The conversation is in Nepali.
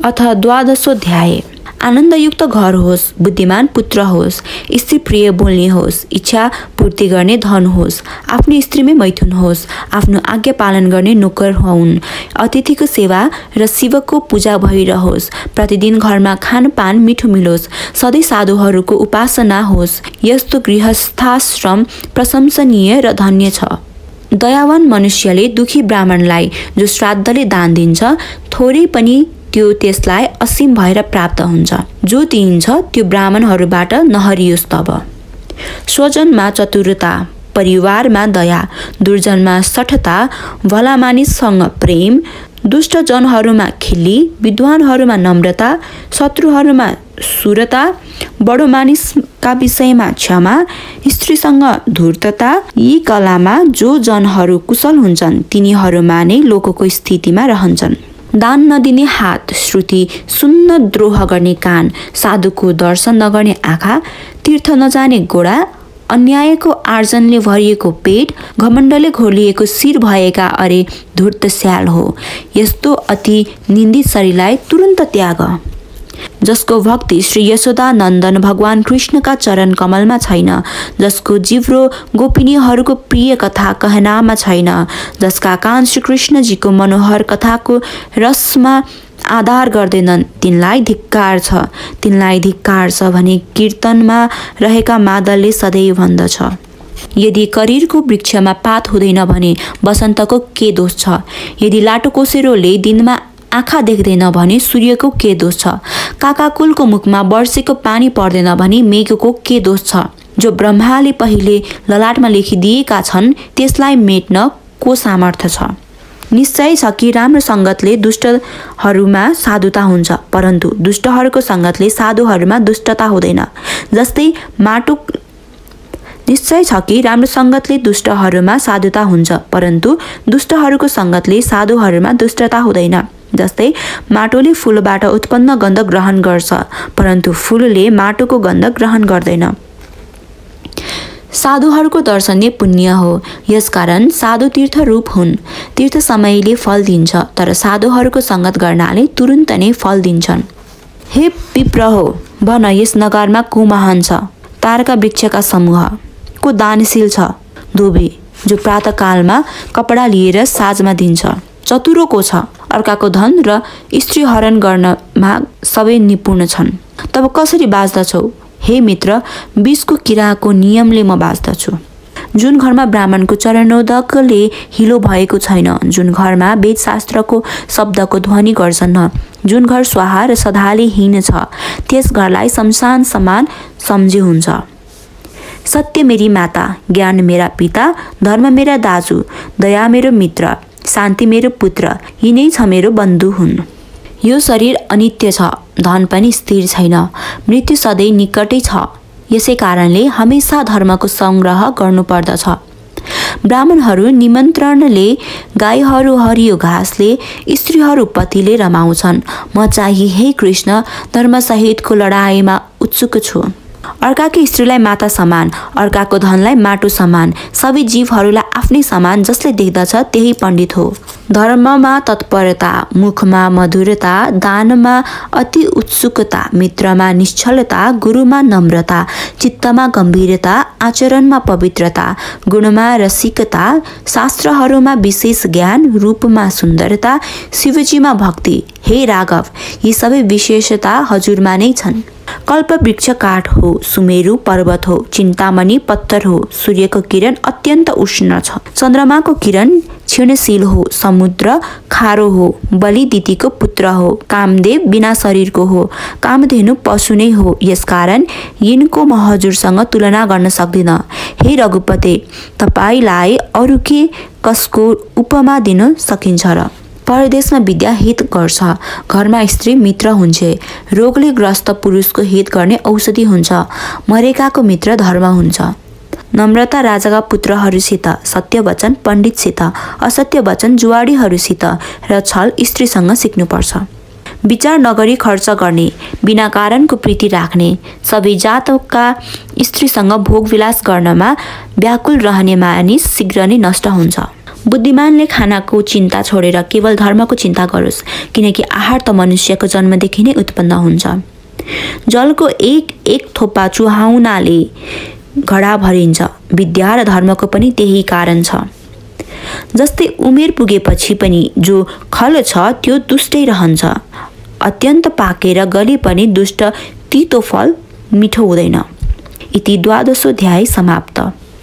अथ 12औं अध्याय। आनन्दयुक्त घर होस्, बुद्धिमान पुत्र होस्, स्त्री प्रिय बोल्ने होस्, इच्छा पूर्ति गर्ने धन होस्, आफ्नो स्त्रीमै मैथुन होस्, आफ्नो आज्ञा पालन गर्ने नोकर हुन्, अतिथिको सेवा र शिवको पूजा भइरहोस्, प्रतिदिन घरमा खानपान मिठो मिलोस्, सधैँ साधुहरूको उपासना होस्। यस्तो गृहस्थाश्रम प्रशंसनीय र धन्य छ। दयावान मनुष्यले दुखी ब्राह्मणलाई जो श्राद्धले दान दिन्छ, थोरै पनि त्यो त्यसलाई असीम भएर प्राप्त हुन्छ। जो दिइन्छ त्यो ब्राह्मणहरूबाट नहरियोस् तब। स्वजनमा चतुरता, परिवारमा दया, दुर्जनमा सठता, भला मानिससँग प्रेम, दुष्ट जनहरूमा खिल्ली, विद्वानहरूमा नम्रता, शत्रुहरूमा सुरता, बडो मानिसका विषयमा क्षमा, स्त्रीसँग धूर्तता। यी कलामा जो जनहरू कुशल हुन्छन् तिनीहरूमा नै लोकको स्थितिमा रहन्छन्। दान नदिने हात, श्रुति सुन्न द्रोह गर्ने कान, साधुको दर्शन नगर्ने आँखा, तीर्थ नजाने गोडा, अन्यायको आर्जनले भरिएको पेट, घमण्डले घोलिएको शिर भएका अरे धूर्त स्याल हो। यस्तो अति निन्दित शरीरलाई तुरन्त त्याग। जसको भक्ति श्री यशोदा नन्दन भगवान कृष्णका चरण कमलमा छैन, जसको जिब्रो गोपिनीहरूको प्रिय कथा कहनामा छैन, जसका कान श्री कृष्णजीको मनोहर कथाको रसमा आधार गर्दैनन्, तिनलाई धिक्कार छ। तिनलाई धिक्कार छ भने कीर्तनमा रहेका मादलले सधैँ भन्दछ। यदि करिरको वृक्षमा पात हुँदैन भने वसन्तको के दोष छ? यदि लाटोकोसेरोले दिनमा आँखा देख्दैन भने सूर्यको के दोष छ? काकाकुलको मुखमा वर्षेको पानी पर्दैन भने मेघको के दोष छ? जो ब्रह्माले पहिले ललाटमा लेखिदिएका छन् त्यसलाई मेट्न को सामर्थ्य छ? निश्चय छ कि राम्रो सङ्गतले दुष्टहरूमा साधुता हुन्छ, परन्तु दुष्टहरूको सङ्गतले साधुहरूमा दुष्टता हुँदैन। जस्तै माटो निश्चय छ कि राम्रो सङ्गतले दुष्टहरूमा साधुता हुन्छ, परन्तु दुष्टहरूको सङ्गतले साधुहरूमा दुष्टता हुँदैन। जस्तै माटोले फूलबाट उत्पन्न गन्ध ग्रहण गर्छ, परन्तु फूलले माटोको गन्ध ग्रहण गर्दैन। साधुहरूको दर्शन नै पुण्य हो, यसकारण साधु तीर्थ रूप हुन्। तीर्थ समयले फल दिन्छ, तर साधुहरूको सङ्गत गर्नाले तुरुन्त नै फल दिन्छन्। हे विप्र हो, भन यस नगरमा को महान छ? तारका वृक्षका समूह। को दानशील छ? धोबी, जो प्रातःकालमा कपडा लिएर साँझमा दिन्छ। चतुरो को छ? अर्काको धन र स्त्री हरण गर्नमा सबै निपुण छन्। तब कसरी बाँच्दछौ? हे मित्र, विषको किराको नियमले म बाँच्दछु। जुन घरमा ब्राह्मणको चरणोदकले हिलो भएको छैन, जुन घरमा वेदशास्त्रको शब्दको ध्वनि गर्छन्, जुन घर स्वाहा र सधाले हीन छ, त्यस घरलाई शमशान समान सम्झे हुन्छ। सत्य मेरी माता, ज्ञान मेरा पिता, धर्म मेरा दाजु, दया मेरो मित्र, शान्ति मेरो पुत्र, यिनै छ मेरो बन्धु हुन्। यो शरीर अनित्य छ, धन पनि स्थिर छैन, मृत्यु सधैँ निकटै छ। यसै कारणले हमेशा धर्मको सङ्ग्रह गर्नुपर्दछ। ब्राह्मणहरू निमन्त्रणले, गाईहरू हरियो घाँसले, स्त्रीहरू पतिले रमाउँछन्। म चाहिँ हे कृष्ण धर्मसहितको लडाईँमा उत्सुक छु। अर्काकी स्त्रीलाई माता समान, अर्काको धनलाई माटो समान, सबै जीवहरूलाई आफ्नै समान जसले देख्दछ त्यही पण्डित हो। धर्ममा तत्परता, मुखमा मधुरता, दानमा अति उत्सुकता, मित्रमा निश्चलता, गुरुमा नम्रता, चित्तमा गम्भीरता, आचरणमा पवित्रता, गुणमा रसिकता, शास्त्रहरूमा विशेष ज्ञान, रूपमा सुन्दरता, शिवजीमा भक्ति। हे राघव, यी सबै विशेषता हजुरमा नै छन्। कल्प वृक्ष काठ हो, सुमेरु पर्वत हो, चिन्तामणि पत्थर हो, सूर्यको किरण अत्यन्त उष्ण छ, चन्द्रमाको किरण क्षीणशील हो, समुद्र खारो हो, बलि दितिको पुत्र हो, कामदेव बिना शरीरको हो, कामधेनु पशु नै हो, यसकारण यिनको म हजुरसँग तुलना गर्न सक्दिन। हे रघुपते, तपाईलाई अरू के कसको उपमा दिन सकिन्छ र? परदेशमा विद्या हित गर्छ, घरमा स्त्री मित्र हुन्छ, रोगले ग्रस्त पुरुषको हित गर्ने औषधि हुन्छ, मरेकाको मित्र धर्म हुन्छ। नम्रता राजाका पुत्रहरूसित, सत्य वचन पण्डितसित, असत्य वचन जुवाडीहरूसित र छल स्त्रीसँग सिक्नुपर्छ। विचार नगरी खर्च गर्ने, बिना कारणको प्रीति राख्ने, सबै जातका स्त्रीसँग भोगविलास गर्नमा व्याकुल रहने मानिस शीघ्र नै नष्ट हुन्छ। बुद्धिमानले खानाको चिन्ता छोडेर केवल धर्मको चिन्ता गरोस्, किनकि आहार त मनुष्यको जन्मदेखि नै उत्पन्न हुन्छ। जलको एक एक थोपा चुहाउनाले घडा भरिन्छ। विद्या र धर्मको पनि त्यही कारण छ। जस्तै उमेर पुगेपछि पनि जो खलो छ त्यो दुष्टै रहन्छ। अत्यन्त पाकेर गले पनि दुष्ट तितो फल मिठो हुँदैन। इति 12औं अध्याय समाप्त।